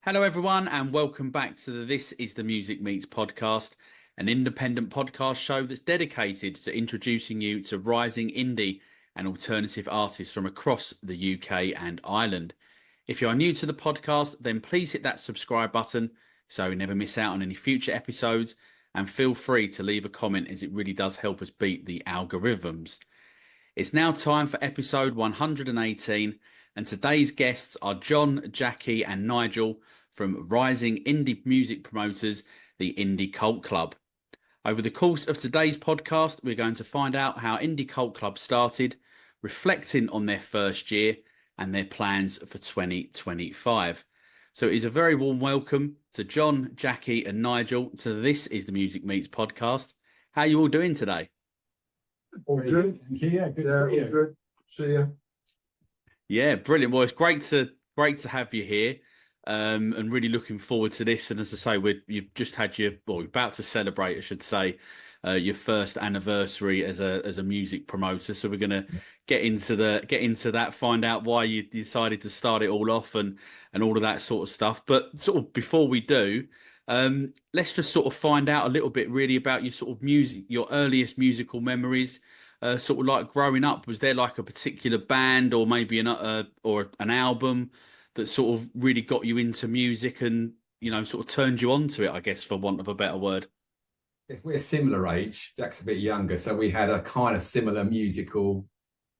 Hello, everyone, and welcome back to the This is the Music Meets Podcast, an independent podcast show that's dedicated to introducing you to rising indie and alternative artists from across the UK and Ireland. If you are new to the podcast, then please hit that subscribe button so you never miss out on any future episodes, and feel free to leave a comment as it really does help us beat the algorithms. It's now time for episode 118, and today's guests are John, Jackie and Nigel from rising indie music promoters, the Indie Cult Club. Over the course of today's podcast, we're going to find out how Indie Cult Club started, reflecting on their first year and their plans for 2025. So it is a very warm welcome to John, Jackie and Nigel to This is the Music Meets Podcast. How are you all doing today? All good. Thank you. Yeah, good. Yeah, all good. See you. Yeah, brilliant. Well, it's great to have you here. And really looking forward to this. And as I say, you've just had you're about to celebrate, I should say, your first anniversary as a music promoter. So we're going to get into that, find out why you decided to start it all off and all of that sort of stuff. But sort of before we do, let's just sort of find out a little bit really about your sort of music, your earliest musical memories. Sort of like growing up, was there like a particular band or maybe an album that sort of really got you into music and, you know, sort of turned you on to it, I guess, for want of a better word? If we're similar age, Jack's a bit younger, so we had a kind of similar musical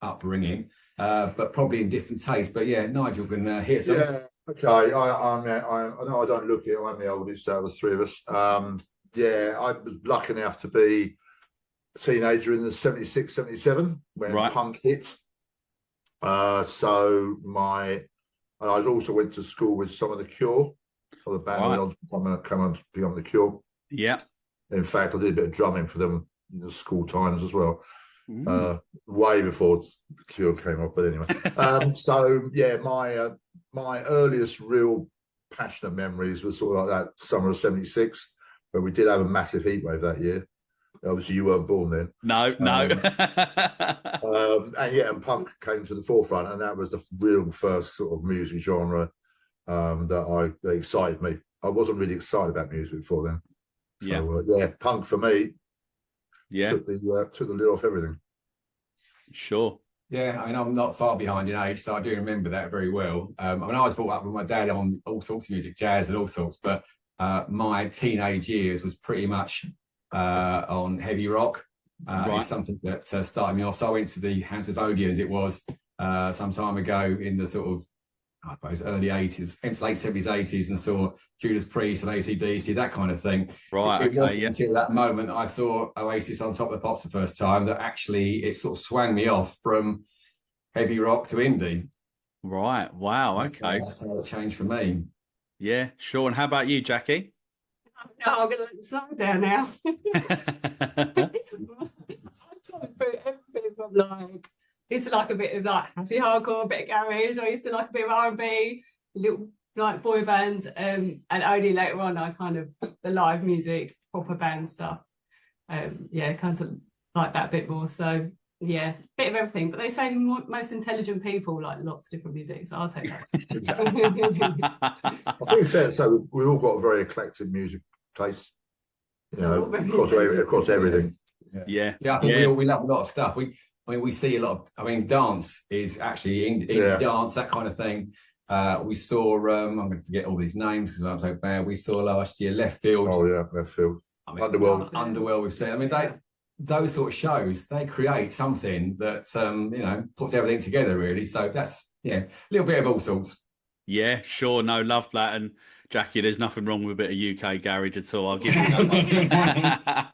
upbringing, but probably in different tastes. But yeah, Nigel can hit us off. Yeah, okay. I know I don't look it. I'm the oldest out of the three of us. Yeah, I was lucky enough to be a teenager in the 76, 77 when punk hit. And I also went to school with some of the Cure, or the band come on to be on the Cure. Yeah. In fact, I did a bit of drumming for them in the school times as well. Way before the Cure came up, but anyway. So yeah, my earliest real passionate memories were sort of like that summer of 76, where we did have a massive heat wave that year. Obviously, you weren't born then. No. And punk came to the forefront, and that was the real first sort of music genre that excited me. I wasn't really excited about music before then. So, punk for me. Yeah, took the lid off everything. Sure. Yeah, I mean, I'm not far behind in age, so I do remember that very well. I mean, I was brought up with my dad on all sorts of music, jazz and all sorts, but my teenage years was pretty much on heavy rock. It's something that started me off. So I went to the House of Odeons, it was some time ago in the sort of, I suppose, early 80s, late 70s, 80s, and saw Judas Priest and AC/DC, that kind of thing. Right. It wasn't until that moment I saw Oasis on Top of the Pops the first time that actually it sort of swung me off from heavy rock to indie. Right. Wow. Okay. That's how it changed for me. Yeah, sure. And how about you, Jackie? No, I'm going to let the song down now. I'm trying through everything from like, used to like a bit of like happy hardcore, a bit of garage. I used to like a bit of R&B, little like boy bands, and only later on I kind of the live music, proper band stuff. Kind of like that a bit more. So yeah, bit of everything. But they say most intelligent people like lots of different music, so I'll take that. I think it's fair to say we've all got a very eclectic music taste, you know, across everything. Yeah. I think we love a lot of stuff. We see a lot of, I mean, dance is actually indie dance, that kind of thing. We saw, I'm going to forget all these names because I'm so bad. We saw last year Left Field. Oh yeah, Left Field. I mean, Underworld. We've seen. I mean, those sort of shows, they create something that, puts everything together really. So that's, a little bit of all sorts. Yeah, sure. No, love that. And Jackie, there's nothing wrong with a bit of UK garage at all. I'll give you that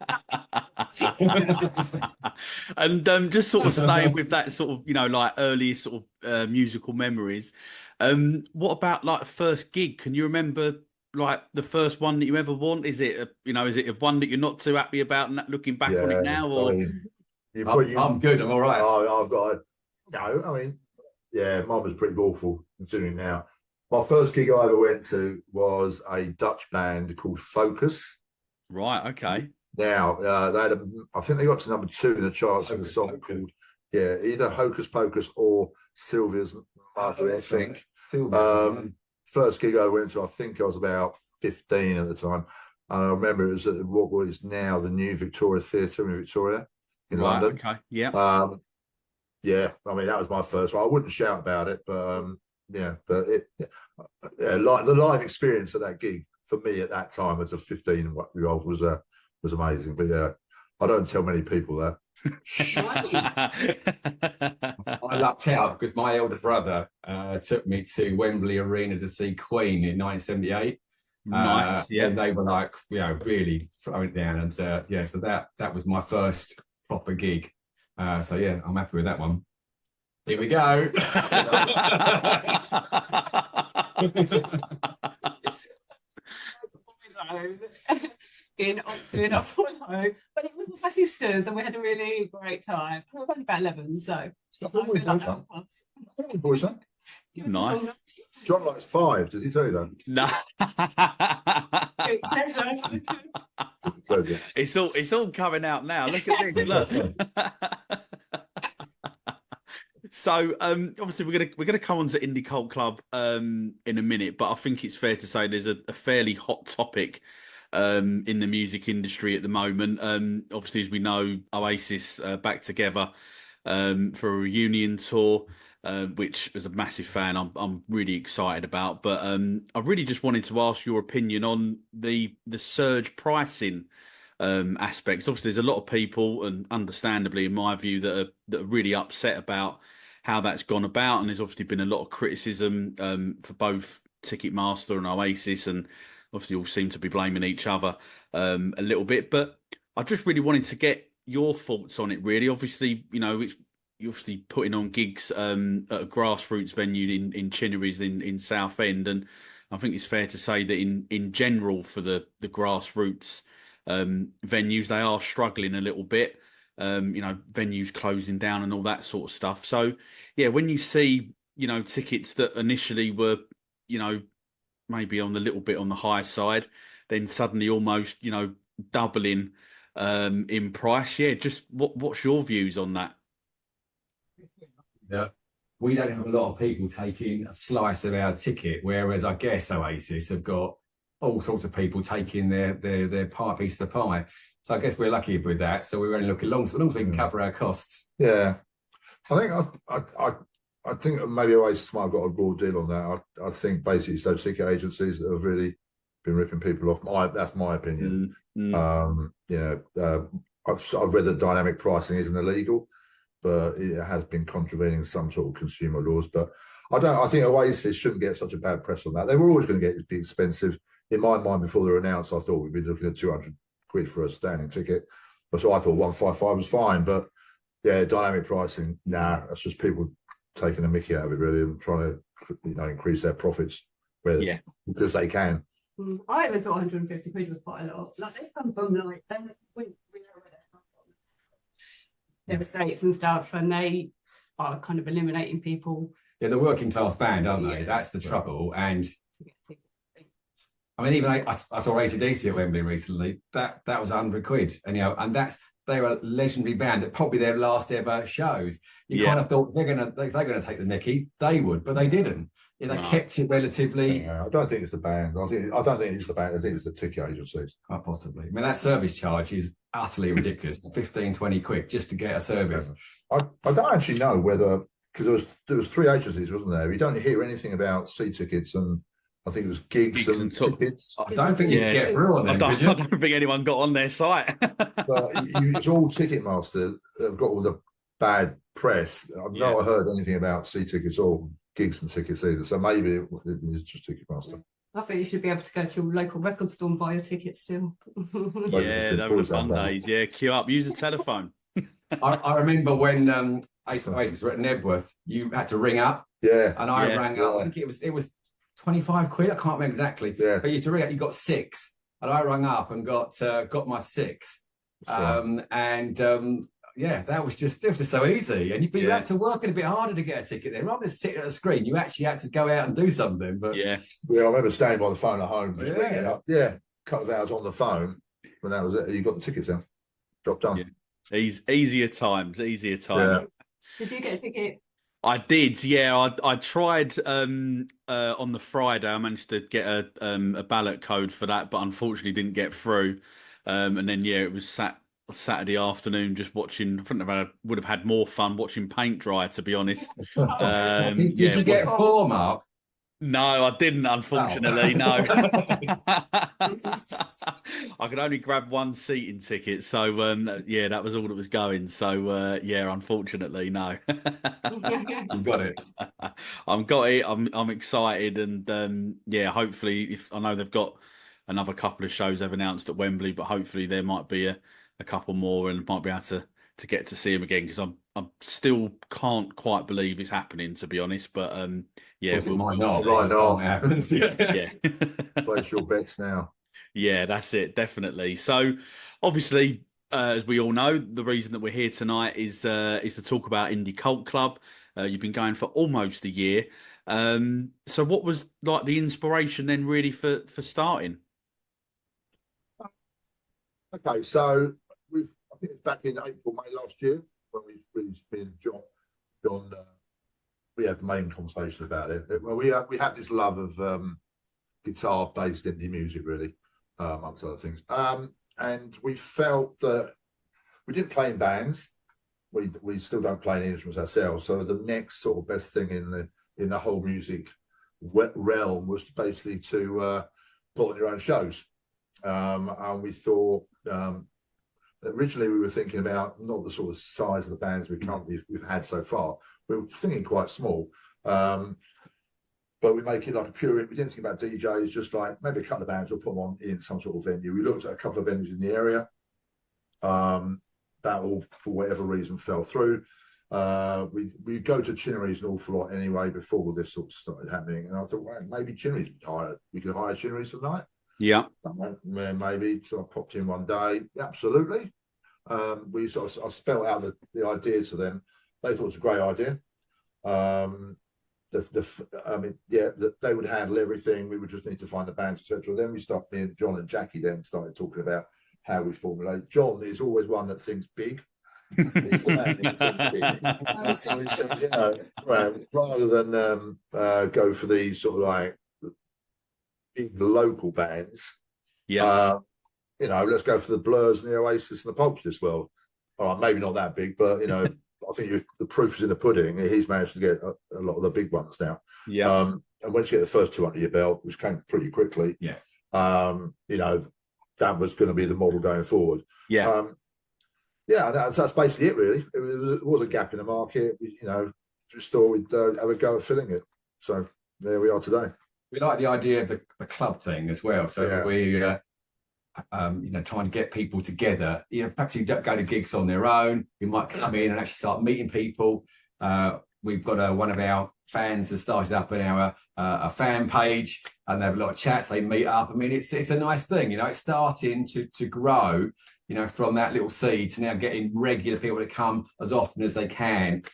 one. And just sort of staying with that sort of, like early sort of musical memories. What about like first gig? Can you remember like the first one that you ever won? Is it a one that you're not too happy about looking back on it now? Or I'm good. I'm all right. I've got mine was pretty awful considering now. My first gig I ever went to was a Dutch band called Focus. Right. Okay. Now I think they got to number 2 in the charts with a song called either Hocus Pocus or Sylvia's Mother, I think. first gig I went to, I think I was about 15 at the time. And I remember it was at what is now the new Victoria Theatre in Victoria in London. Okay, yeah. Yeah, I mean, that was my first one. I wouldn't shout about it, but like the live experience of that gig for me at that time as a 15-year-old was amazing. But yeah, I don't tell many people that. I lucked out because my elder brother took me to Wembley Arena to see Queen in 1978. Nice, yeah. And they were like, really throwing it down. And so that was my first proper gig. So yeah, I'm happy with that one. Here we go. In Oxford, I follow, but it was with my sisters, and we had a really great time. I was only about 11, so Nice. John likes 5. Did he tell you that? No. Pleasure. It's all coming out now. Look at this. Look. So obviously we're gonna come on to Indie Cult Club in a minute, but I think it's fair to say there's a fairly hot topic in the music industry at the moment. Obviously, as we know, Oasis back together for a reunion tour, which as a massive fan I'm really excited about. But I really just wanted to ask your opinion on the surge pricing aspects. Obviously, there's a lot of people, and understandably, in my view, that are really upset about how that's gone about, and there's obviously been a lot of criticism for both Ticketmaster and Oasis, and obviously all seem to be blaming each other a little bit. But I just really wanted to get your thoughts on it, really. Obviously, you're obviously putting on gigs at a grassroots venue in Chinnery's in Southend, and I think it's fair to say that in general for the grassroots venues, they are struggling a little bit. Venues closing down and all that sort of stuff. So yeah, when you see tickets that initially were maybe on a little bit on the high side, then suddenly almost doubling in price, just what's your views on that? Yeah, we don't have a lot of people taking a slice of our ticket, whereas I guess Oasis have got all sorts of people taking their piece of the pie. So I guess we're lucky with that. So we're only looking long as we can cover our costs. Yeah, I think maybe Oasis might have got a raw deal on that. I think basically it's those ticket agencies that have really been ripping people off. That's my opinion. I've read that dynamic pricing isn't illegal, but it has been contravening some sort of consumer laws. But I think Oasis shouldn't get such a bad press on that. They were always going to be expensive. In my mind, before they were announced, I thought we'd be looking at 200 quid for a standing ticket. So I thought 155 was fine. But yeah, dynamic pricing, that's just people taking a mickey out of it, really, and trying to increase their profits because they can. I even thought 150 quid was quite a lot. Like, they come from we know where they come from. They're estates and stuff, and they are kind of eliminating people. Yeah, the working class band, aren't they? That's the trouble. And I mean, even I saw AC/DC at Wembley recently. That was 100 quid, and they're a legendary band that probably their last ever shows. You kind of thought they're gonna take the mickey. They would, but they didn't. They kept it relatively. Yeah, I don't think it's the band. I don't think it's the band. I think it's the ticket agencies. Quite possibly. I mean, that service charge is utterly ridiculous. 15, 20 quid just to get a service. I don't actually know whether, because there was 3 agencies, wasn't there? You don't hear anything about C-tickets, and I think it was gigs and tickets. I don't think you can get through on them. I don't think anyone got on their site. But it's all Ticketmaster that have got all the bad press. I've not heard anything about C-tickets or gigs and tickets either. So maybe it is just Ticketmaster. I think you should be able to go to your local record store and buy your tickets still. There were fun days. Yeah, queue up, use a telephone. I remember when Ace of Oasis were at Nebworth, you had to ring up. Yeah. And I rang up. I think it was 25 quid. I can't remember exactly. Yeah. But you used to ring up. You got 6, and I rang up and got my 6. That was just so easy. And you had to work it a bit harder to get a ticket there. Rather than sitting at a screen, you actually had to go out and do something. But I remember staying by the phone at home, just ringing up. Yeah, a couple of hours on the phone, and that was it. You got the tickets then. Job done. Yeah. Easier times. Yeah. Did you get a ticket I did, yeah. I tried on the Friday. I managed to get a ballot code for that, but unfortunately didn't get through. And then yeah, it was Saturday afternoon just watching. I think I would have had more fun watching paint dry, to be honest. Did you get 4, Mark? No, I didn't, unfortunately. No. I could only grab one seating ticket. So, yeah, that was all that was going. So, yeah, unfortunately, no. You got it. I've got it. I'm excited. And, yeah, hopefully, if I know they've got another couple of shows they've announced at Wembley, but hopefully there might be a couple more and might be able to get to see him again, because I still can't quite believe it's happening, to be honest. But yeah, it might not. Right now, it happens. Yeah. Place your bets now. Yeah, that's it, definitely. So, obviously, as we all know, the reason that we're here tonight is to talk about Indie Cult Club. You've been going for almost a year. So, what was like the inspiration then, really, for starting? Okay, so I think it's back in April, May last year when me and John, we had the main conversation about it. Well, we have this love of guitar-based indie music, really, amongst other things. And we felt that we didn't play in bands. We still don't play any instruments ourselves. So the next sort of best thing in the whole music realm was basically to put on your own shows. And we thought. Originally, we were thinking about not the sort of size of the bands we've had so far. We were thinking quite small, but we make it like a pure. We didn't think about DJs, just like maybe a couple of bands. We'll put them on in some sort of venue. We looked at a couple of venues in the area. That all, for whatever reason, fell through. We go to Chinnery's an awful lot anyway before all this sort of started happening, and I thought, well, maybe Chinnery's we could hire Chinnery's for the night. Yeah, maybe. So I popped in one day. Absolutely. I spelled out the idea to them. They thought it was a great idea. They would handle everything. We would just need to find the bands, etc. Then me and John and Jackie then started talking about how we formulate. John is always one that thinks big. He's the man who thinks big. So he said, rather than go for these sort of like local bands, let's go for the Blurs and the Oasis and the Pogues this world. All right, maybe not that big, but I think the proof is in the pudding. He's managed to get a lot of the big ones now. Yeah. And once you get the first two under your belt, which came pretty quickly, that was going to be the model going forward. Yeah. That's basically it, really. It was a gap in the market. We, just thought we'd have a go at filling it. So there we are today. We like the idea of the club thing as well. So we, trying to get people together. Perhaps you don't go to gigs on their own. You might come in and actually start meeting people. We've got one of our fans has started up in our a fan page, and they have a lot of chats. They meet up. I mean, it's a nice thing. It's starting to grow. From that little seed to now getting regular people to come as often as they can.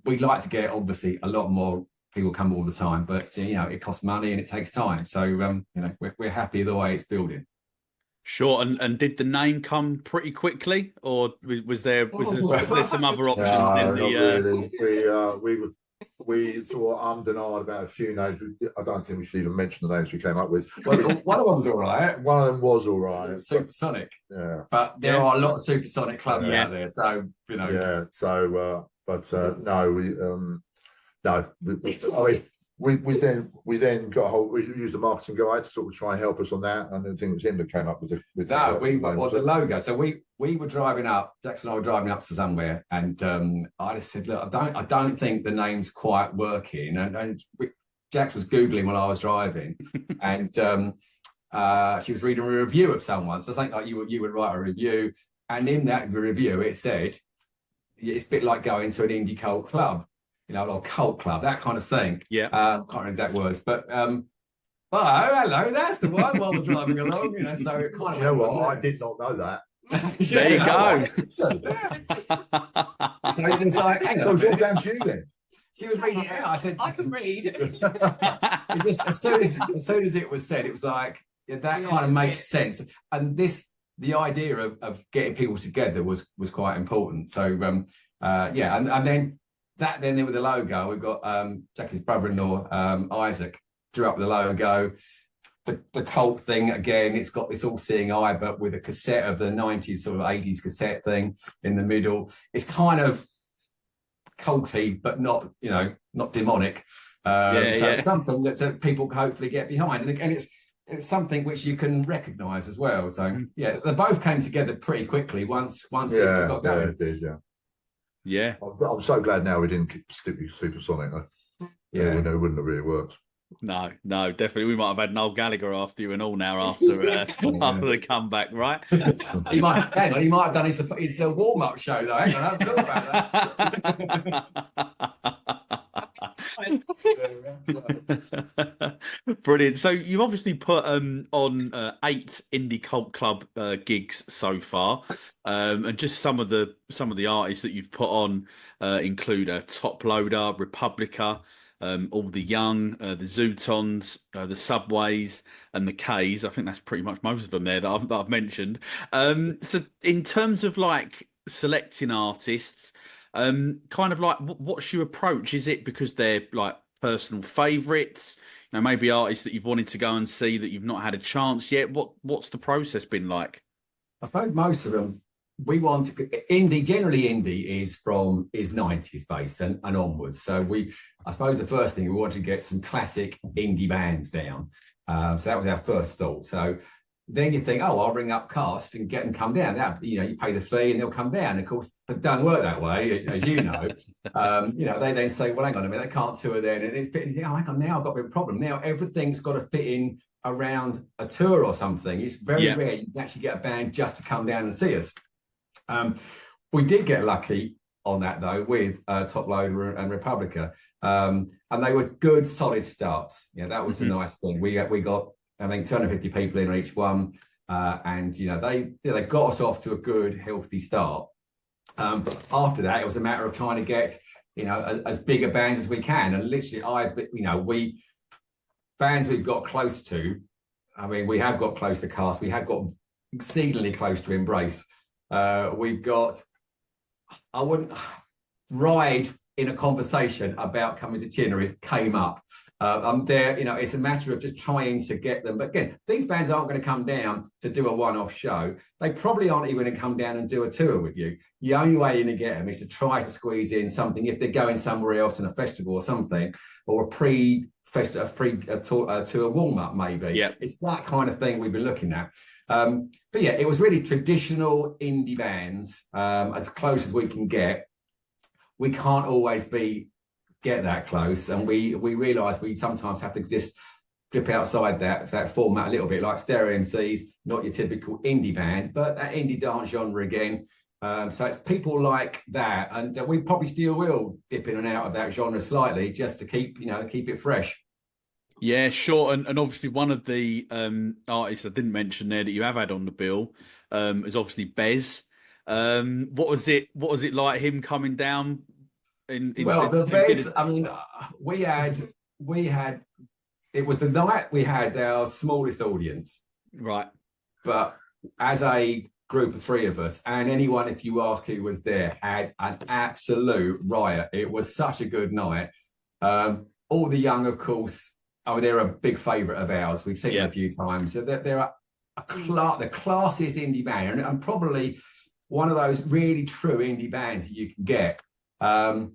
We'd like to get obviously a lot more. People come all the time, but it costs money and it takes time. So we're happy the way it's building. Sure. And did the name come pretty quickly, or was there some other options? Really. We sort of and ahed about a few names. I don't think we should even mention the names we came up with. Well, one of them was all right. One of them was all right. Supersonic. Yeah. But there are a lot of supersonic clubs out there. So Yeah. So no, we then got a whole. We used a marketing guy to sort of try and help us on that, and I think it was him that came up with the logo. So we were driving up. Jackson and I were driving up to somewhere, and I just said, "Look, I don't think the name's quite working." And Jax was googling while I was driving, and she was reading a review of someone. So I think like you would write a review, and in that review it said it's a bit like going to an indie cult club. Or cult club, that kind of thing. Yeah. Can't remember exact words, but hello, that's the one while we're driving along, so it kind of. You know what? I did not know that. There you go. It was like, hang on. So it's all down to you then. She was reading it out. I said, I can read. It just as soon as it was said, it was like that kind of makes sense. And the idea of getting people together was quite important. So and then that then with the logo, we've got Jackie's brother-in-law, Isaac, drew up the logo. The cult thing, again, it's got this all-seeing eye, but with a cassette of the 90s, sort of 80s cassette thing in the middle. It's kind of culty, but not, not demonic. It's something that people hopefully get behind. And again, it's something which you can recognise as well. So, they both came together pretty quickly once it got going. Yeah, it did, yeah. I'm so glad now we didn't stick with Supersonic, though. Yeah. It wouldn't have really worked. No, definitely. We might have had Noel Gallagher after you and all now after the comeback, right? He might have done his warm-up show, though. Hang on, I haven't thought about that. Brilliant. So you obviously put on 8 indie cult club gigs so far, and just some of the artists that you've put on include Top Loader, Republica, All the Young, the Zootons, the Subways, and the K's. I think that's pretty much most of them there that I've mentioned. So in terms of like selecting artists, kind of like what's your approach? Is it because they're like personal favourites? Maybe artists that you've wanted to go and see that you've not had a chance yet. What's the process been like? I suppose most of them we want to indie is 90s based and onwards. So I suppose the first thing we want to get some classic indie bands down. So that was our first thought. So then you think, I'll ring up Cast and get them come down. That, you pay the fee and they'll come down. Of course, it don't work that way, as you know. They then say, well, hang on a minute, they can't tour then. And you think, hang on, now I've got a bit of a problem. Now everything's got to fit in around a tour or something. It's very rare you can actually get a band just to come down and see us. We did get lucky on that, though, with Top Loader and Republica. And they were good, solid starts. That was the nice thing. We got, I think, 250 people in each one. And, they got us off to a good, healthy start. But after that, it was a matter of trying to get, as big a bands as we can. And literally, bands we've got close to, I mean, we have got close to Cast. We have got exceedingly close to Embrace. We've got, I wouldn't ride in a conversation about coming to Chinnery's came up. I'm there, it's a matter of just trying to get them. But again, these bands aren't going to come down to do a one-off show. They probably aren't even going to come down and do a tour with you. The only way you're going to get them is to try to squeeze in something if they're going somewhere else in a festival or something, or a tour warm-up maybe. Yeah. It's that kind of thing we've been looking at. But yeah, it was really traditional indie bands, as close as we can get. We can't always get that close, and we realise we sometimes have to just dip outside that format a little bit, like Stereo MCs, not your typical indie band, but that indie dance genre again. So it's people like that, and we probably still will dip in and out of that genre slightly just to keep it fresh. Yeah, sure. And obviously one of the artists I didn't mention there that you have had on the bill is obviously Bez. What was it like him coming down? The Bez, I mean, we had it was the night we had our smallest audience. Right. But as a group of 3 of us, and anyone, if you ask who was there, had an absolute riot. It was such a good night. All the Young, of course, they're a big favourite of ours. We've seen them a few times. So they're the classiest indie band, and probably one of those really true indie bands that you can get. And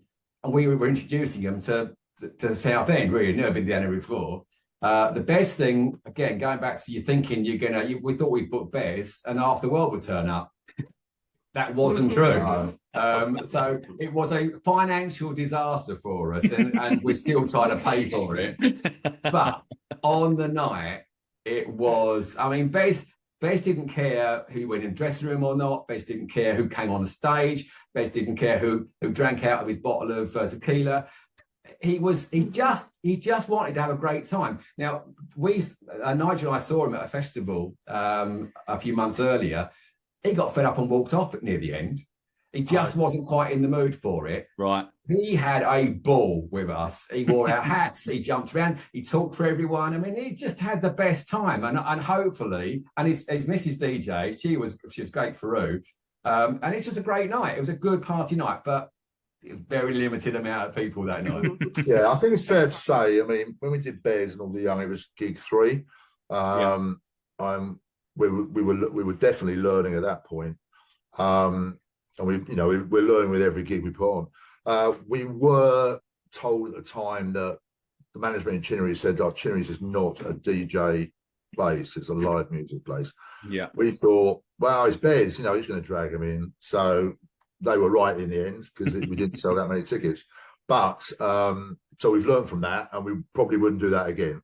we were introducing them to Southend, really. Never been down there before. The Bez thing, again, going back to you thinking we thought we'd book Bez and half the world would turn up. That wasn't true. So it was a financial disaster for us, and we're still trying to pay for it. But on the night, it was, I mean, Bez didn't care who went in the dressing room or not. Bez didn't care who came on the stage. Bez didn't care who drank out of his bottle of tequila. He just wanted to have a great time. Now, Nigel and I saw him at a festival a few months earlier. He got fed up and walked off near the end. He just wasn't quite in the mood for it. Right. He had a ball with us. He wore our hats. He jumped around. He talked for everyone. I mean, he just had the best time. And hopefully, and his Mrs. DJ, she was great for Roo. And it's just a great night. It was a good party night. But very limited amount of people that night. Yeah, I think it's fair to say. I mean, when we did Bears and All the Young, it was gig 3. We were definitely learning at that point, and we're learning with every gig we put on. We were told at the time that the management in Chinnery said, "Oh, Chinnery's is not a DJ place; it's a live music place." Yeah, we thought, well, it's Bears, he's going to drag them in. So they were right in the end because we didn't sell that many tickets. But so we've learned from that, and we probably wouldn't do that again.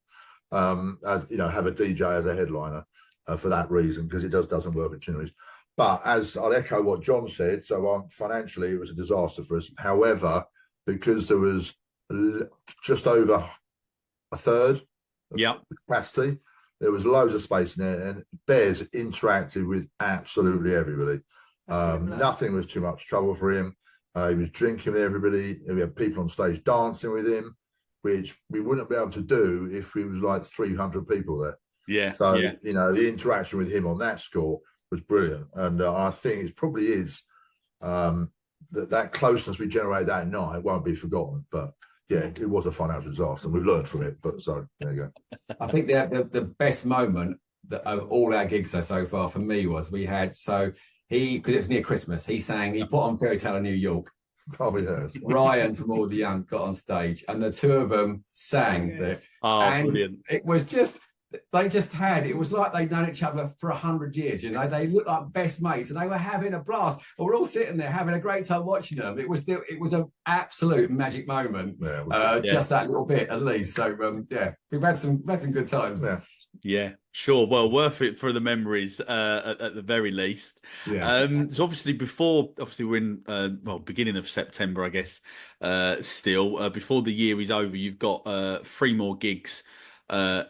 Have a DJ as a headliner for that reason, because it doesn't work at Chinnery's. But as I'll echo what John said, so financially it was a disaster for us. However, because there was just over a third of the capacity, there was loads of space in there, and Bears interacted with absolutely everybody. Nothing was too much trouble for him. He was drinking with everybody. We had people on stage dancing with him, which we wouldn't be able to do if we was like 300 people there. Yeah. So, the interaction with him on that score was brilliant. And I think it probably is that closeness we generated that night won't be forgotten. But yeah, it was a financial disaster. We've learned from it. But so there you go. I think the best moment of all our gigs so far for me was we had, because it was near Christmas, he put on Fairy Tale of New York. Probably has. Ryan from All the Young got on stage, and the two of them sang there. Oh, and brilliant. It was it was like they'd known each other for 100 years. They looked like best mates, and they were having a blast. And we're all sitting there having a great time watching them. It was an absolute magic moment. Just that little bit at least. So we've had some good times. Yeah, sure. Well, worth it for the memories at the very least. Yeah. So obviously we're in beginning of September, I guess. Still, before the year is over, you've got 3 more gigs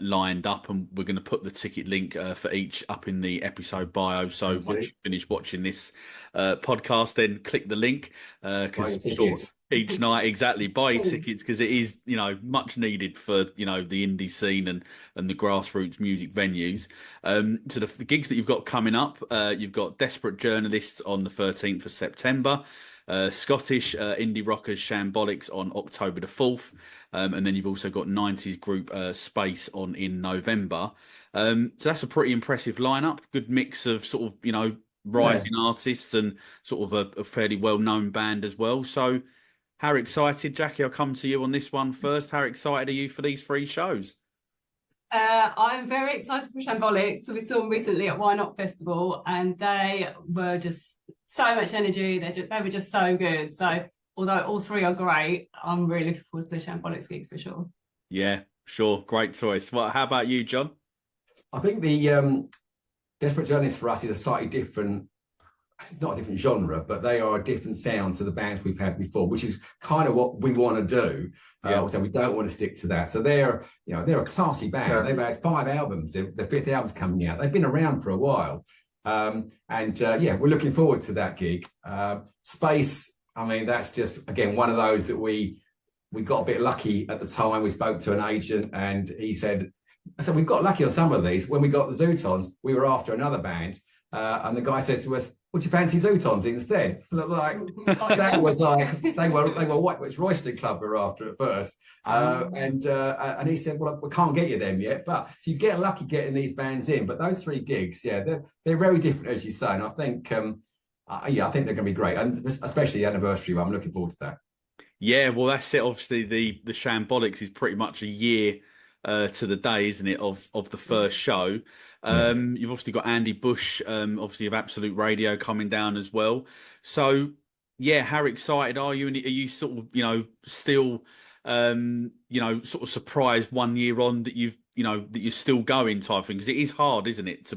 lined up, and we're going to put the ticket link for each up in the episode bio. So once you finish watching this podcast, then click the link because each night buy tickets, because it is much needed for the indie scene and the grassroots music venues. So the gigs that you've got coming up, you've got Desperate Journalists on the 13th of September. Scottish indie rockers Shambolics on October the 4th. And then you've also got 90s group Space on in November. So that's a pretty impressive lineup. Good mix of sort of, rising artists and sort of a fairly well-known band as well. So how excited, Jackie, I'll come to you on this one first. How excited are you for these 3 shows? I'm very excited for Shambolics. So we saw them recently at Why Not Festival, and they were just so much energy. They were just so good. So although all 3 are great, I'm really looking forward to the Shambolics gigs for sure. Yeah, sure. Great choice. Well, how about you, John? I think the Desperate Journeys for us is a slightly different, not a different genre, but they are a different sound to the bands we've had before, which is kind of what we want to do. So we don't want to stick to that. So they're a classy band. Yeah. They've had 5 albums. Their 5th album's coming out. They've been around for a while. We're looking forward to that gig. Space, I mean, that's just, again, one of those that we got a bit lucky at the time. We spoke to an agent, and he said, we've got lucky on some of these. When we got the Zootons, we were after another band. And the guy said to us, would you fancy Zootons instead? That was like, they were Whitewich Royston Club we were after at first. And he said, well, we can't get you them yet. But so you get lucky getting these bands in. But those 3 gigs, they're very different, as you say. And I think, I think they're going to be great. And especially the anniversary one. I'm looking forward to that. Yeah, well, that's it. Obviously, the Shambolics is pretty much a year to the day, isn't it, of the first show. You've obviously got Andy Bush, obviously of Absolute Radio, coming down as well. So, how excited are you? And are you sort of, still, sort of surprised 1 year on that that you're still going type thing? Because it is hard, isn't it?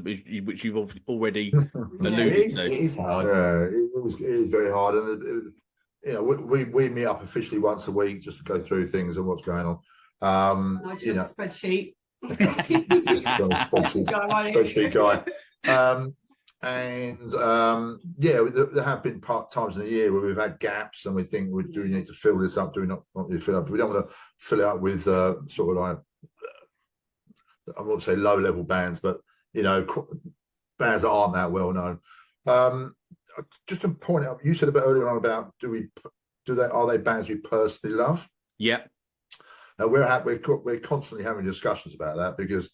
Which you've already alluded to. It is hard. It is very hard. And, we meet up officially once a week just to go through things and what's going on. I just have a spreadsheet. Spreadsheet guy. There have been times in the year where we've had gaps and we think, do we need to fill this up? Do we not want to fill up? We don't want to fill it up with sort of like, I won't say low-level bands, but, bands that aren't that well known. Just to point out, you said a bit earlier on about, do we are they bands we personally love? Yeah. Now we're constantly having discussions about that, because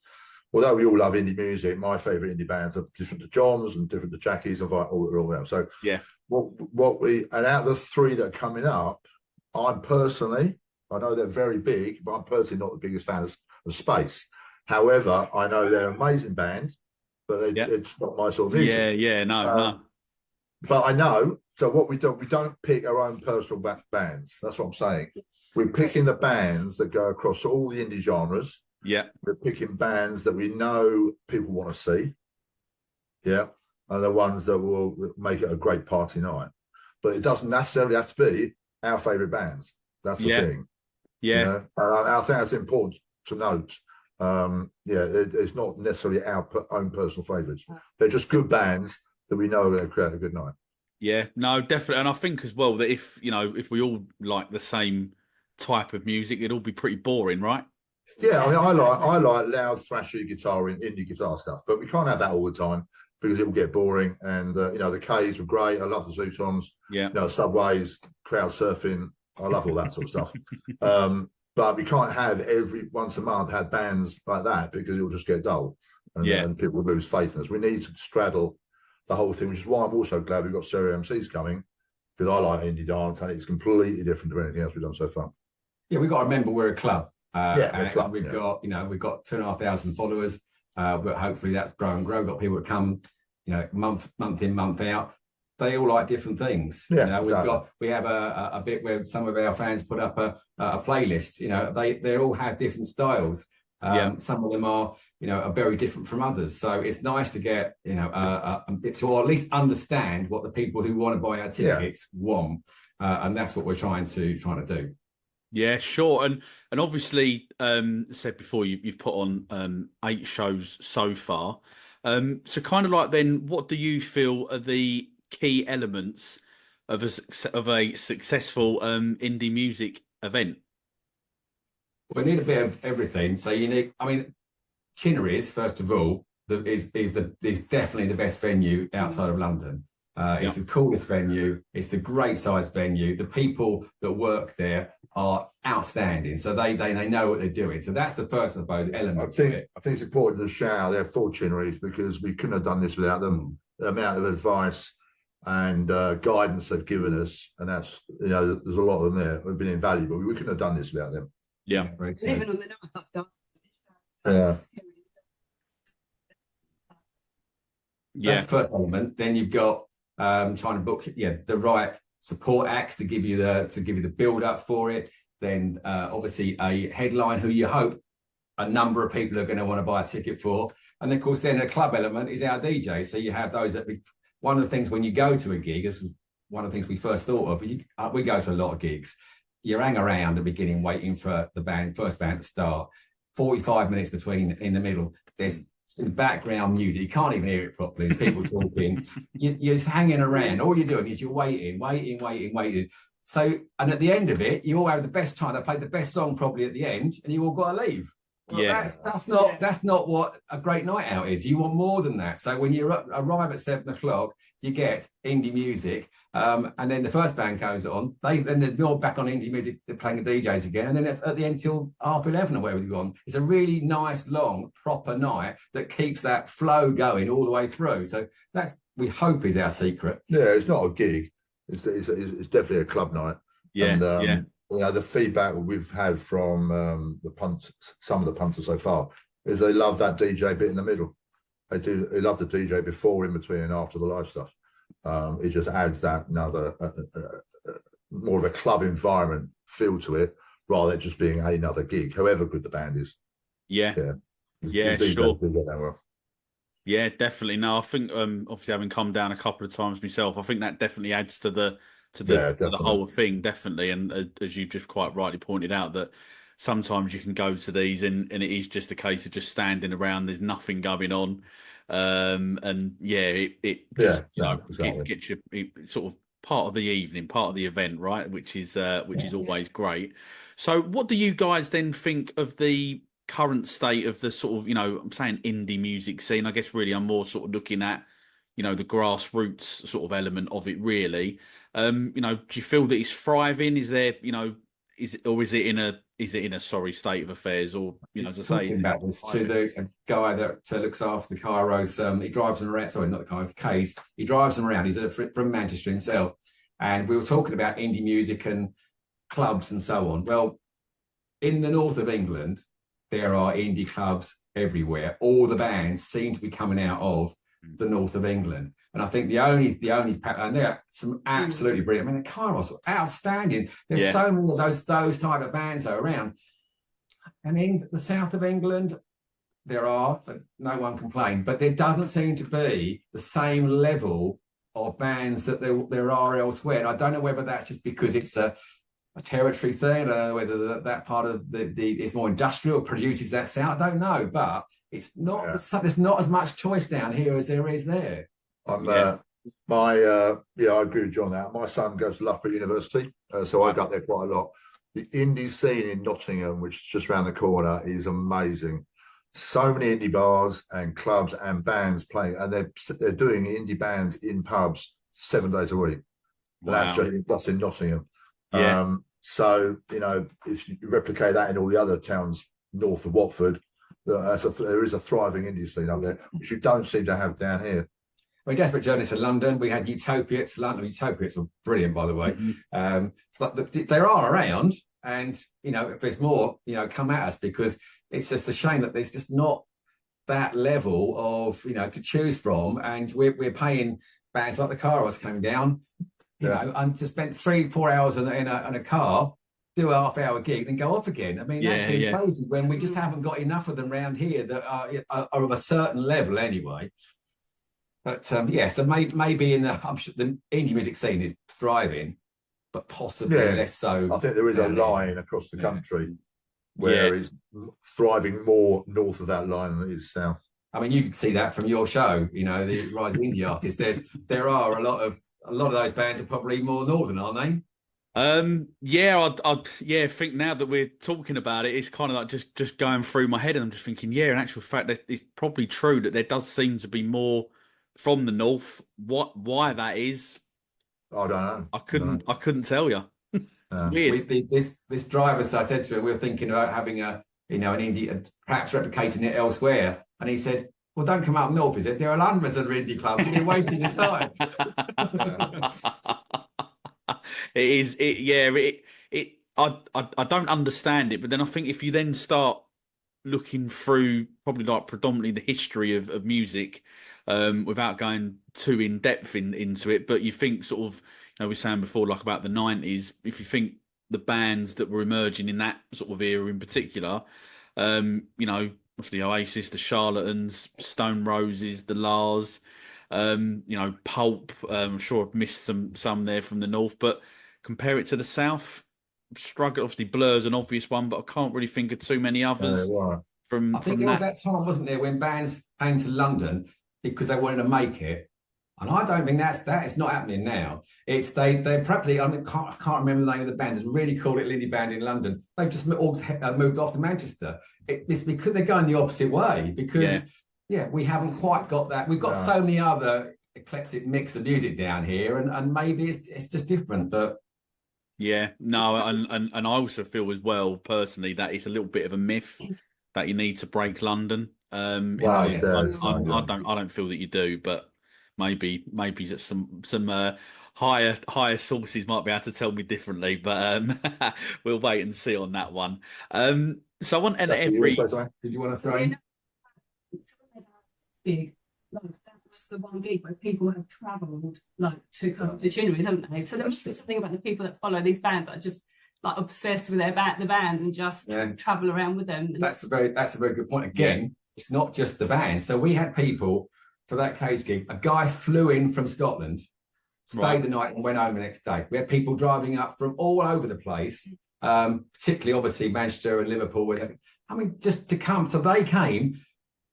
although we all love indie music, my favourite indie bands are different to John's and different to Jackie's and all around. So yeah, and out of the three that are coming up, I know they're very big, but I'm personally not the biggest fan of Space. However, I know they're an amazing band, but it's not my sort of music. No. But I know. So what we don't pick our own personal bands. That's what I'm saying. We're picking the bands that go across all the indie genres. Yeah. We're picking bands that we know people want to see. Yeah. And the ones that will make it a great party night. But it doesn't necessarily have to be our favourite bands. That's the thing. Yeah. You know? I think that's important to note. It's not necessarily our own personal favourites. They're just good bands that we know are going to create a good night. Yeah, no, definitely. And I think as well that if we all like the same type of music, it'd all be pretty boring, right? Yeah, I mean, I like loud, thrashy guitar and indie guitar stuff, but we can't have that all the time because it will get boring. And the K's were great. I love the Zootons. Yeah, Subways, crowd surfing. I love all that sort of stuff. But we can't have every once a month have bands like that, because it will just get dull and people will lose faith in us. We need to straddle the whole thing, which is why I'm also glad we've got Stereo MCs coming, because I like indie dance and it's completely different to anything else we've done so far. Yeah, we've got to remember we're a club. We've got 2,500 followers, but hopefully that's grow and grow. We've got people that come, month in, month out. They all like different things. Yeah, we have a bit where some of our fans put up a playlist. They all have different styles. Some of them are very different from others. So it's nice to get to at least understand what the people who want to buy our tickets want, and that's what we're trying to do. Yeah, sure. And obviously, said before, you've put on 8 shows so far. So kind of like then, what do you feel are the key elements of a successful indie music event? We need a bit of everything. So you need, Chinnery's, first of all, is definitely the best venue outside of London. It's the coolest venue. It's a great sized venue. The people that work there are outstanding. So they know what they're doing. So that's the first, I suppose, element I think it's important to shout out there for Chinnery's, because we couldn't have done this without them. The amount of advice and guidance they've given us, and that's there's a lot of them there have been invaluable. We couldn't have done this without them. Yeah, even on the night. That's the first element. Then you've got trying to book the right support acts to give you the build up for it. Then obviously a headline who you hope a number of people are going to want to buy a ticket for, and then of course then a club element is our DJ. So you have those that one of the things when you go to a gig, this was one of the things we first thought of. We go to a lot of gigs. You hang around at the beginning waiting for the first band to start. 45 minutes in the middle. There's background music. You can't even hear it properly. There's people talking. You're just hanging around. All you're doing is you're waiting. So, and at the end of it, you all have the best time. They play the best song probably at the end, and you all got to leave. Well, that's not what a great night out is. You want more than that. So when you arrive at 7 o'clock, you get indie music, and then the first band goes on. Then they're back on indie music. They're playing the DJs again, and then it's at the end till 11:30 or wherever you're on. It's a really nice, long, proper night that keeps that flow going all the way through. So that's, we hope, is our secret. Yeah, it's not a gig. It's definitely a club night. Yeah. The feedback we've had from some of the punters so far is they love that DJ bit in the middle. They love the DJ before, in between, and after the live stuff. It just adds that another more of a club environment feel to it, rather than just being another gig, however good the band is. Yeah, sure. Yeah, definitely. No, I think obviously having come down a couple of times myself, I think that definitely adds to the whole thing, definitely. And as you just quite rightly pointed out, that sometimes you can go to these and it is just a case of just standing around. There's nothing going on, it gets you sort of part of the evening, part of the event, right? Which is always great. So, what do you guys then think of the current state of the sort of, I'm saying indie music scene? I guess really I'm more sort of looking at the grassroots sort of element of it, really. You know, do you feel that it's thriving? Is there, you know, is it in a sorry state of affairs, or, you know, as I say, talking about this to the guy that looks after the Kairos. He drives them around. Sorry, not the Kairos, K's. He drives them around. He's from Manchester himself, and we were talking about indie music and clubs and so on. Well, in the north of England, there are indie clubs everywhere. All the bands seem to be coming out of the north of England. And I think the only, and there are some absolutely brilliant. I mean, the Kairos are outstanding. There's so many of those type of bands that are around. And in the south of England, there are, so no one complained, but there doesn't seem to be the same level of bands that there are elsewhere. And I don't know whether that's just because it's a territory thing. I don't know whether that part of the is more industrial, produces that sound. I don't know, but it's not. There's not as much choice down here as there is there. I agree with John. My son goes to Loughborough University, so I got there quite a lot. The indie scene in Nottingham, which is just around the corner, is amazing. So many indie bars and clubs and bands playing, and they're doing indie bands in pubs 7 days a week. Wow. That's in Nottingham. Yeah. So, you know, if you replicate that in all the other towns north of Watford, there is a thriving indie scene up there, which you don't seem to have down here. I mean, Desperate Journeys to London, we had Utopiates. London Utopiates were brilliant, by the way. So they are around, and, you know, if there's more, you know, come at us, because it's just a shame that there's just not that level of, you know, to choose from, and we're paying bands like the Kairos coming down. You know, and to spend 3-4 hours in a car, do a half-hour gig, then go off again. I mean, that seems crazy when we just haven't got enough of them around here that are of a certain level anyway. But so maybe I'm sure the indie music scene is thriving, but possibly less so. I think there is a line across the country where it's thriving more north of that line than it is south. I mean, you can see that from your show. You know, the rising indie artists. There are a lot of those bands are probably more northern, aren't they? I think now that we're talking about it, it's kind of like just going through my head, and I'm just thinking, in actual fact, it's probably true that there does seem to be more from the north. Why that is, I don't know. I couldn't tell you. Weird. This driver, so I said to him, we were thinking about having an indie, perhaps replicating it elsewhere, and he said, well, don't come up north, is it? There are hundreds of indie clubs. You're wasting your time. I don't understand it, but then I think if you then start looking through probably like predominantly the history of music, without going too in depth into it, but you think sort of, you know, we were saying before, like about the 90s, if you think the bands that were emerging in that sort of era in particular, you know, the Oasis, the Charlatans, Stone Roses, the Lars, you know, Pulp. I'm sure I've missed some there from the north, but compare it to the south, struggle. Obviously, Blur's an obvious one, but I can't really think of too many others. I think there was that time, wasn't there, when bands came to London because they wanted to make it. And I don't think that is not happening now. It's they probably, I can't remember the name of the band. There's a really cool little indie band in London. They've just all moved off to Manchester. It's because they're going the opposite way, because we haven't quite got that. We've got so many other eclectic mix of music down here, and maybe it's just different. But and I also feel as well personally that it's a little bit of a myth that you need to break London. I don't feel that you do, but maybe some higher sources might be able to tell me differently, but we'll wait and see on that one. So I want every. Did you want to throw in? Big, like that was the one gig where people have travelled like to come to Tuneries, haven't they? So there must be something about the people that follow these bands that are just like obsessed with the band and just travel around with them. That's a very good point. Again, it's not just the band. So we had people for that K's gig. A guy flew in from Scotland, stayed the night, and went home the next day. We had people driving up from all over the place, particularly obviously Manchester and Liverpool. I mean, just to come. So they came.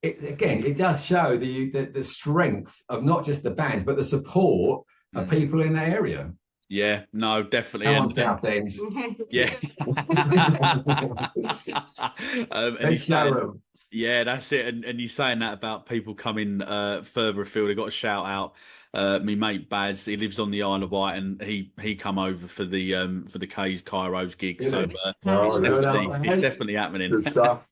It does show the strength of not just the bands, but the support of people in the area. Yeah, no, definitely. Come on, Southend. Yeah. Yeah, that's it. And you're saying that about people coming further afield. I've got a shout out my mate Baz, he lives on the Isle of Wight, and he come over for the K's Cairo's gig. So it's definitely happening. Good stuff.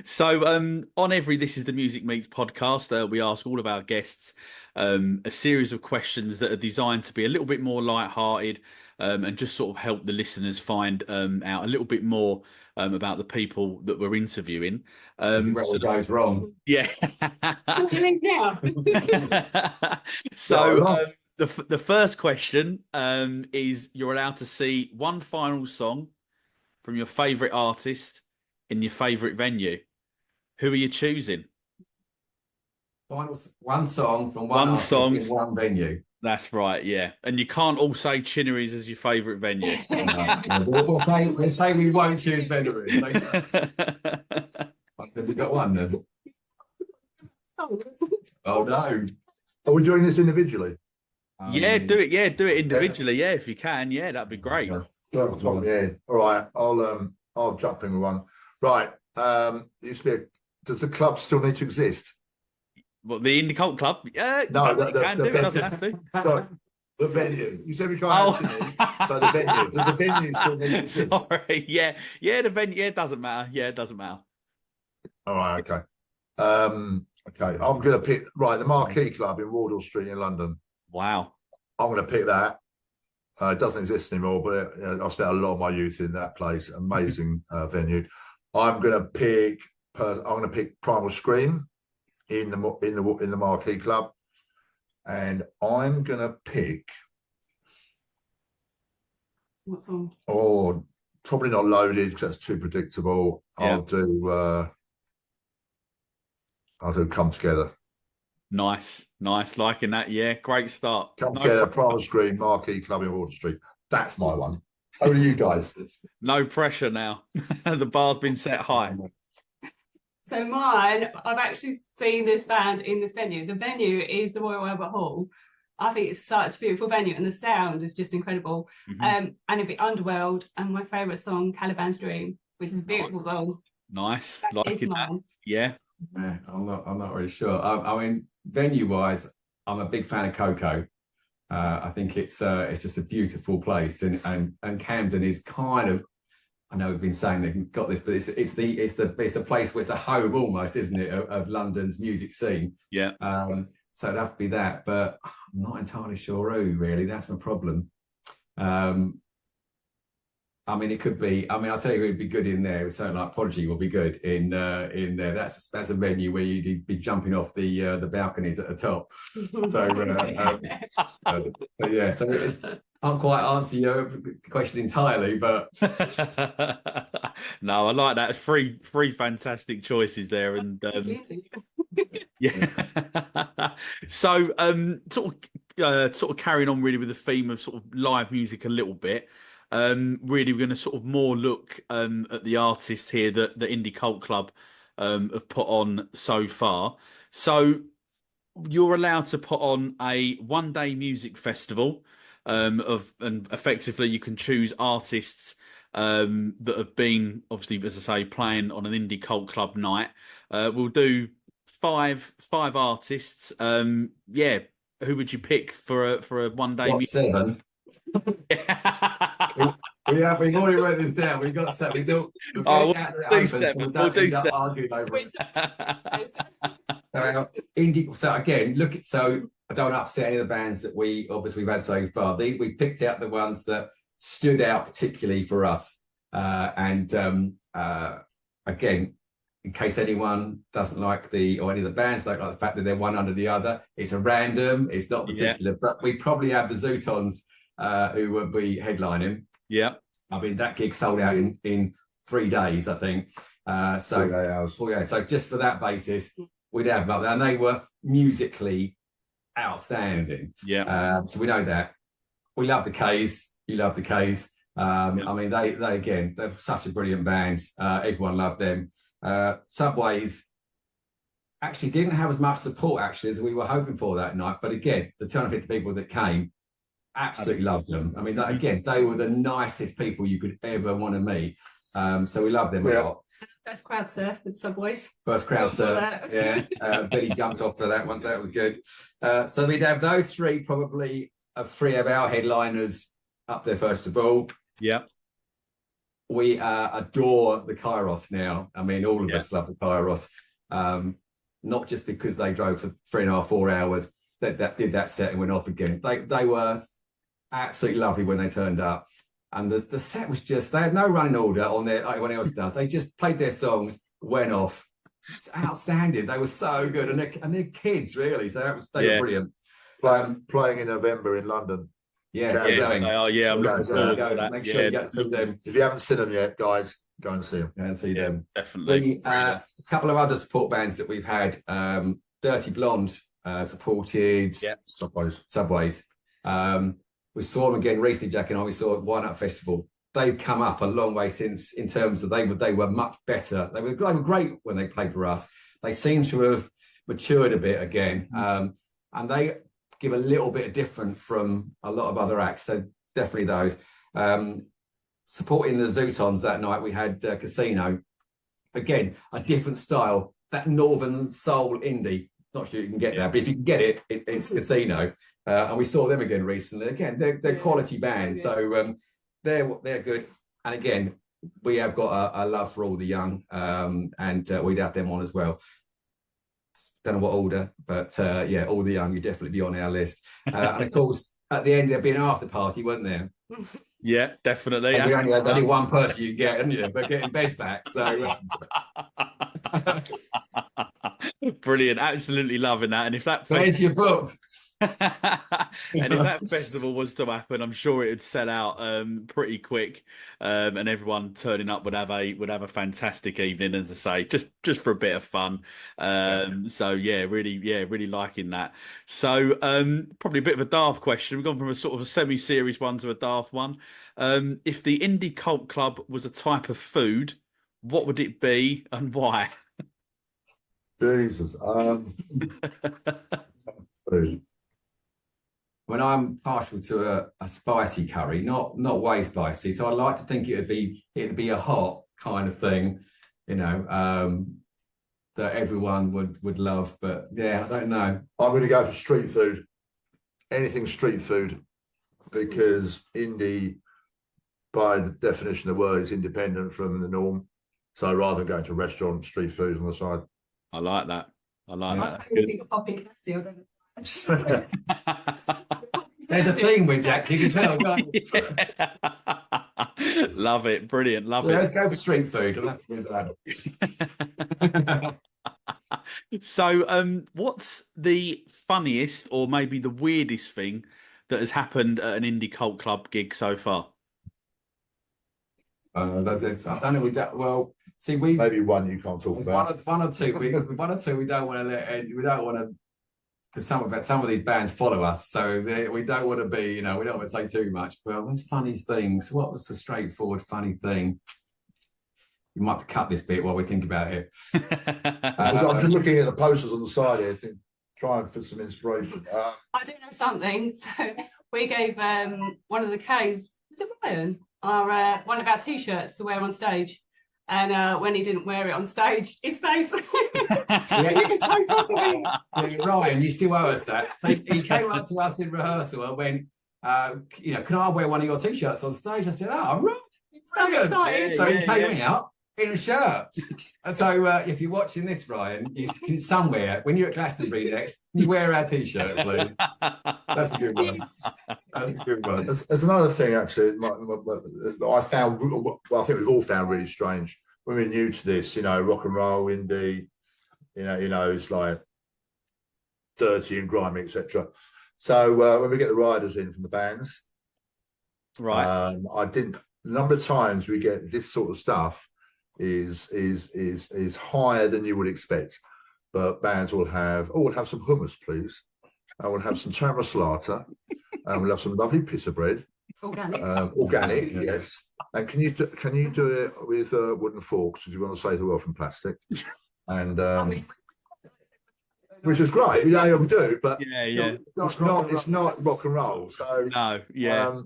So on every This Is the Music Meets podcast, we ask all of our guests a series of questions that are designed to be a little bit more light-hearted, and just sort of help the listeners find out a little bit more about the people that we're interviewing. What goes wrong? Yeah. So the first question is, you're allowed to see one final song from your favourite artist in your favourite venue. Who are you choosing? One song from one artist in one venue. That's right, yeah. And you can't all say Chinnery's as your favourite venue. We'll say we won't choose Chinnery's. Have you got one then? Oh no. Are we doing this individually? Yeah, do it. Yeah, do it individually. Yeah, if you can. Yeah, that'd be great. Yeah. All right. I'll jump in with one. Right. Used to be does the club still need to exist? What, the Indie Cult Club? No, it doesn't have to. Sorry, the venue. You said we can't have so the venue. Does the venue still need to exist? Sorry, yeah, the venue. Yeah, it doesn't matter. Yeah, it doesn't matter. All right, okay. Okay, I'm going to pick the Marquee Club in Wardour Street in London. Wow. I'm going to pick that. It doesn't exist anymore, but I spent a lot of my youth in that place. Amazing venue. I'm going to pick Primal Scream in the Marquee Club, and I'm going to pick. What song? Oh, probably not Loaded because that's too predictable. Yeah. I'll do Come Together. Nice, liking that. Yeah, great start. Come Together, Primal Scream, Marquee Club in Wardour Street. That's my one. How are you guys? No pressure now. The bar's been set high. So mine, I've actually seen this band in this venue. The venue is the Royal Albert Hall. I think it's such a beautiful venue, and the sound is just incredible. And it'd be Underworld, and my favourite song, Caliban's Dream, which is a beautiful song. Nice, liking that. Yeah. Yeah, I'm not really sure. I mean, venue-wise, I'm a big fan of Coco. I think it's just a beautiful place, and Camden is kind of. I know we've been saying they've got this, but it's the place where it's a home almost, isn't it, of London's music scene? Yeah. So it'd have to be that, but I'm not entirely sure who really. That's my problem. I mean, it could be. I mean, I'll tell you, it'd be good in there. Something like Prodigy will be good in there. That's a venue where you'd be jumping off the balconies at the top. So yeah. So it's, I can't quite answer your question entirely, but no, I like that. Three fantastic choices there, and yeah. So sort of carrying on really with the theme of sort of live music a little bit. Really, we're going to sort of more look at the artists here that the Indie Cult Club have put on so far. So you're allowed to put on a one-day music festival and effectively you can choose artists that have been, obviously, as I say, playing on an Indie Cult Club night. We'll do five artists. Yeah, who would you pick for a one-day music? 7? We've already wrote this down. We've got 7. We'll do 7. We'll do 7. Arguing over it. So again, so I don't upset any of the bands that we've had so far. We picked out the ones that stood out particularly for us. Again, in case anyone doesn't like any of the bands don't like the fact that they're one under the other, it's a random. It's not particular, but we probably have the Zootons. Who will be headlining. Yeah. I mean, that gig sold out in 3 days, I think. 48 hours. So just for that basis, we'd have them. And they were musically outstanding. Yeah. So we know that. We love the K's. You love the K's. I mean, they're such a brilliant band. Everyone loved them. Subways actually didn't have as much support, actually, as we were hoping for that night. But again, the 250 people that came, absolutely loved them. I mean, they were the nicest people you could ever want to meet. So we love them a lot. That's crowd surf with Subways. First crowd surf, yeah. Billy jumped off for that one, so that was good. So we'd have those three, probably three of our headliners up there first of all. Yeah. We adore the Kairos now. I mean, all of us love the Kairos. Not just because they drove for 3.5, 4 hours, that did that set and went off again. They were absolutely lovely when they turned up. And the set was just, they had no running order on there like everyone else does. They just played their songs, went off. It's outstanding. They were so good. And they're kids, really. So they were brilliant. Playing in November in London. Yeah, yes, they are. Yeah, I'm looking forward to that. Make sure you get to see them. If you haven't seen them yet, guys, go and see them. Go and see them. Definitely. A couple of other support bands that we've had. Dirty Blonde supported Subways. We saw them again recently, Jack and I. We saw at Wine Up Festival. They've come up a long way since, in terms of they were much better. They were great when they played for us. They seem to have matured a bit again, and they give a little bit different from a lot of other acts. So definitely those. Supporting the Zootons that night, we had Casino. Again, a different style. That Northern Soul indie. Not sure you can get that, but if you can get it, it's Casino. And we saw them again recently. Again, they're quality bands, so they're good. And again, we have got a love for all the young, and we'd have them on as well. Don't know what order, but all the young, you'd definitely be on our list. And of course, at the end there'd be an after party, wasn't there? Yeah, definitely. And we only had only one person you get, hadn't you? But getting Bez back, so. Brilliant, absolutely loving that. And if that there's your book. And if that festival was to happen, I'm sure it'd sell out pretty quick, and everyone turning up would have a fantastic evening, as I say, just for a bit of fun. So really liking that. So probably a bit of a daft question. We've gone from a sort of a semi-serious one to a daft one. If the Indie Cult Club was a type of food, what would it be and why? Jesus. Food. When I'm partial to a spicy curry, not way spicy, so I like to think it'd be a hot kind of thing, that everyone would love. But yeah, I don't know. I'm going to go for street food. Anything street food, because indie, by the definition of the word, is independent from the norm. So rather than going to a restaurant, street food on the side. I like that. That's good. There's a theme with Jack, you can tell, can't you? Love it, brilliant, love it. Let's go for street food. I'll have to do that. So, what's the funniest or maybe the weirdest thing that has happened at an Indie Cult Club gig so far? I don't know. Well, see, maybe one you can't talk about. One or two. We don't want to let. We don't want to, because some of these bands follow us, so we don't want to be. We don't want to say too much. Well, what's funny things? What was the straightforward funny thing? You might have to cut this bit while we think about it. I'm just looking at the posters on the side here. Try and put some inspiration. I do know something. So we gave one of the K's, was it Ryan? One of our T-shirts to wear on stage, and when he didn't wear it on stage, his face. It was so possible. Yeah, Ryan, you still owe us that. So he came up to us in rehearsal and went, can I wear one of your T-shirts on stage? I said, oh, right. Brilliant. So he came out in a shirt. And so if you're watching this, Ryan, you can somewhere, when you're at Glastonbury next, you wear our T-shirt, please. That's a good one. There's another thing, actually, I found, well, I think we've all found really strange. When we're new to this, rock and roll, indie, it's like dirty and grimy, etc. So when we get the riders in from the bands, right, the number of times we get this sort of stuff is higher than you would expect. But bands will have, we'll have some hummus, please. And we'll have some chamaslata. And we'll have some lovely pita bread. Organic, yes. And can you do it with wooden forks, if you want to save the world from plastic? And which is great. Yeah, we do, but it's not rock and roll. So no, yeah.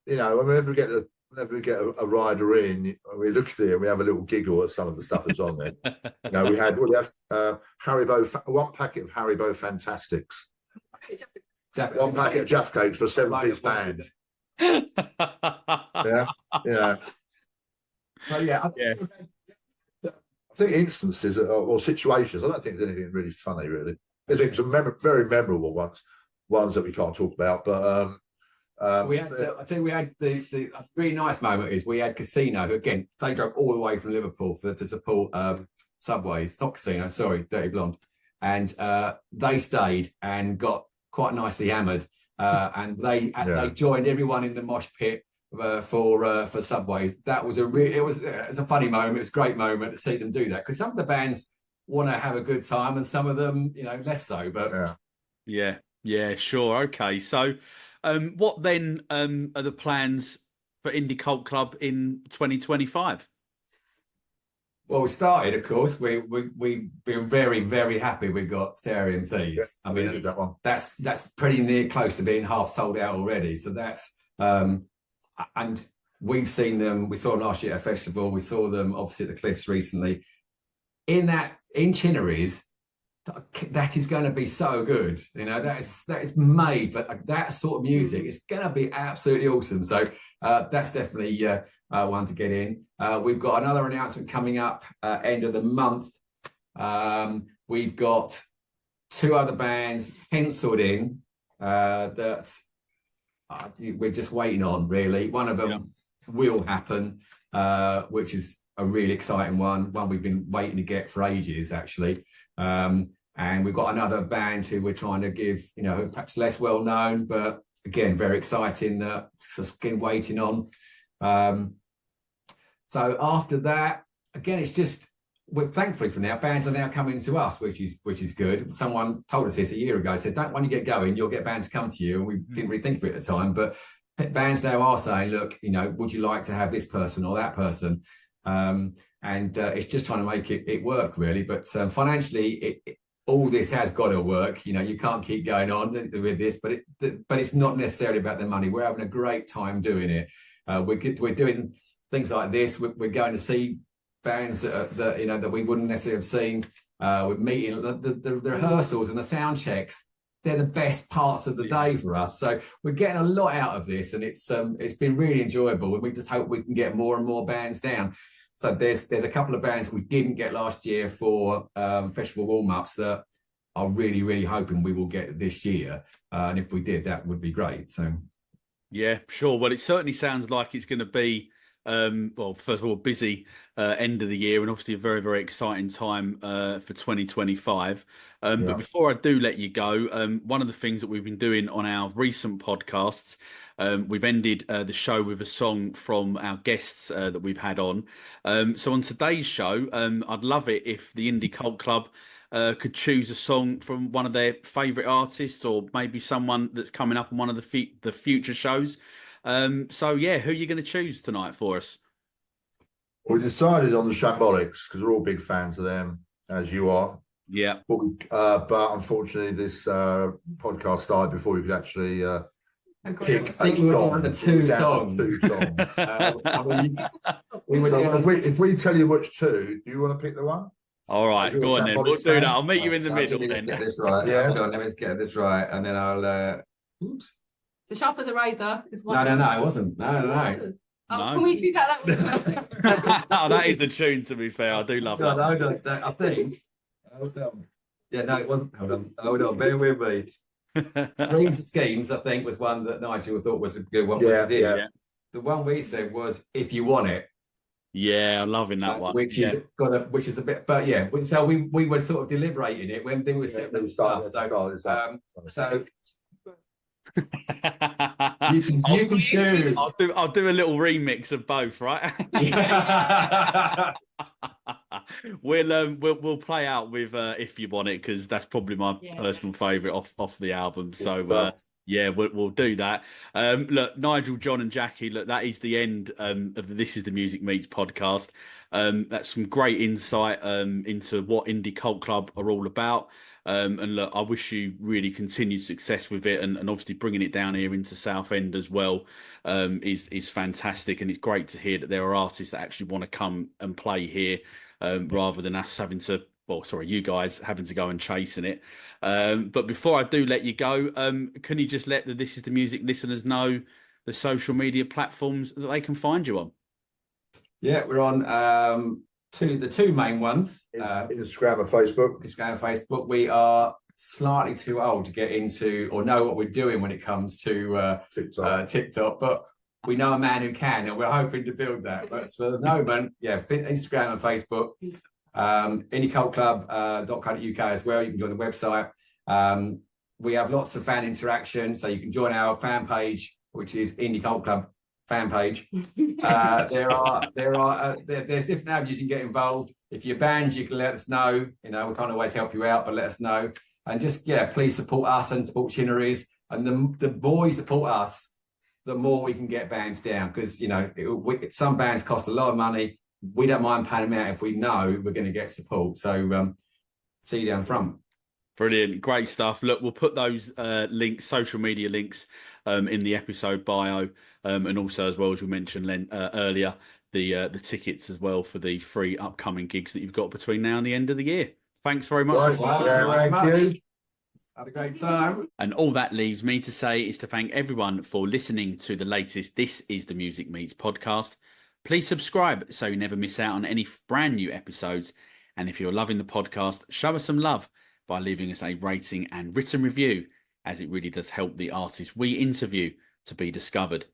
whenever we get the whenever we get a rider in, we look at it and we have a little giggle at some of the stuff that's on there. We have Haribo, one packet of Haribo Fantastics, one packet of Jaffa Cakes for a 7-piece band. Yeah. So yeah. I think instances or situations. I don't think there's anything really funny, really. I think some very memorable ones that we can't talk about. But we had, I think we had the really nice moment is we had Casino, who again they drove all the way from Liverpool to support Subways, not Casino, sorry, Dirty Blonde, and they stayed and got quite nicely hammered, and they joined everyone in the mosh pit. For Subways, that was it was a funny moment. It's a great moment to see them do that, because some of the bands want to have a good time and some of them, less so. But yeah, sure, okay. So, what then are the plans for Indie Cult Club in 2025? Well, we started, of course. We've been very, very happy we got Stereo MCs. Yeah, I mean, did that one. That's pretty near close to being half sold out already. So that's and we've seen them. We saw them last year at a festival. We saw them obviously at the Cliffs recently. In Chinnery's, that is going to be so good. That is made for that sort of music. It's going to be absolutely awesome. So that's definitely one to get in. We've got another announcement coming up end of the month. We've got 2 other bands penciled in that we're just waiting on, really. One of them will happen, which is a really exciting one we've been waiting to get for ages, actually. And we've got another band who we're trying to give, perhaps less well known, but again, very exciting that just been waiting on. So after that, again, it's just, thankfully for now, bands are now coming to us, which is good. Someone told us this a year ago, said, when you get going, you'll get bands come to you. And we didn't really think of it at the time, but bands now are saying, look, would you like to have this person or that person? And it's just trying to make it work, really. But financially, all this has got to work. You can't keep going on with this, but it's not necessarily about the money. We're having a great time doing it. We're doing things like this. We're going to see bands that we wouldn't necessarily have seen. We're meeting the rehearsals and the sound checks. They're the best parts of the day for us. So we're getting a lot out of this, and it's been really enjoyable. And we just hope we can get more and more bands down. So there's a couple of bands we didn't get last year for festival warm-ups that are really, really hoping we will get this year. And if we did, that would be great. So yeah, sure. Well, it certainly sounds like it's going to be first of all, busy end of the year, and obviously a very, very exciting time for 2025. But before I do let you go, one of the things that we've been doing on our recent podcasts, we've ended the show with a song from our guests that we've had on. So on today's show, I'd love it if the Indie Cult Club could choose a song from one of their favourite artists, or maybe someone that's coming up on one of the future shows. So yeah, who are you going to choose tonight for us? We decided on the Shambolics because we're all big fans of them, as you are. Yeah. But unfortunately, this podcast started before we could actually pick. I think we were down to 2 songs. If we tell you which 2, do you want to pick the one? All right, go on then. We'll do that. I'll meet you in the middle then. Let's get this right. Yeah. Hold on, let me just get this right, and then I'll. Oops. The Sharp as a Razor is one. No, it wasn't. No. Oh, no. Can we choose that one? Oh, that is a tune, to be fair. I do love that. No, I think. Hold on. Yeah, no, it wasn't. Hold on. Bear with me. Dreams and Schemes, I think, was one that Nigel thought was a good one. Yeah. The one we said was If You Want It. Yeah, I'm loving that one. Which is a bit, but yeah. So we were sort of deliberating it when they were setting them up. So. You can choose. I'll do a little remix of both, right? Yeah. We'll play out with If You Want It, because that's probably my personal favourite off the album. So we'll do that. Look, Nigel, John, and Jackie. Look, that is the end of the This Is the Music Meets podcast. That's some great insight into what Indie Cult Club are all about. And look, I wish you really continued success with it, and obviously bringing it down here into Southend as well is fantastic. And it's great to hear that there are artists that actually want to come and play here rather than us having to. Well, sorry, you guys having to go and chasing it. But before I do let you go, can you just let the This Is the Music listeners know the social media platforms that they can find you on? Yeah, we're on the two main ones. Instagram and Facebook. Instagram and Facebook. We are slightly too old to get into or know what we're doing when it comes to TikTok, but we know a man who can, and we're hoping to build that. But for the moment, Instagram and Facebook. indiecultclub.co.uk as well. You can join the website. We have lots of fan interaction, so you can join our fan page, which is Indie Cult Club fan page. There's different avenues you can get involved. If you're banned, you can let us know. We can't always help you out, but let us know. And just please support us and support Chinneries. And the more you support us, the more we can get bands down, because some bands cost a lot of money. We don't mind paying them out if we know we're going to get support. So see you down front. Brilliant. Great stuff. Look, we'll put those links, social media links, in the episode bio. And also, as well as we mentioned earlier, the tickets as well for the 3 upcoming gigs that you've got between now and the end of the year. Thanks very much. Thank you. Had a great time. And all that leaves me to say is to thank everyone for listening to the latest This Is the Music Meets podcast. Please subscribe so you never miss out on any brand new episodes. And if you're loving the podcast, show us some love by leaving us a rating and written review, as it really does help the artists we interview to be discovered.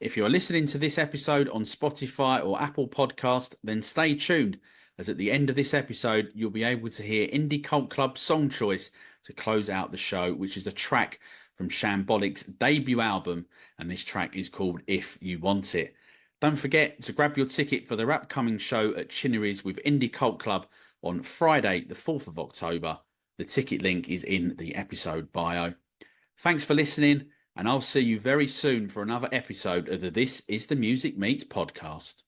If you're listening to this episode on Spotify or Apple Podcast, then stay tuned, as at the end of this episode, you'll be able to hear Indie Cult Club's song choice to close out the show, which is a track from Shambolics' debut album, and this track is called If You Want It. Don't forget to grab your ticket for their upcoming show at Chinneries with Indie Cult Club on Friday, the 4th of October. The ticket link is in the episode bio. Thanks for listening, and I'll see you very soon for another episode of the This Is the Music Meets podcast.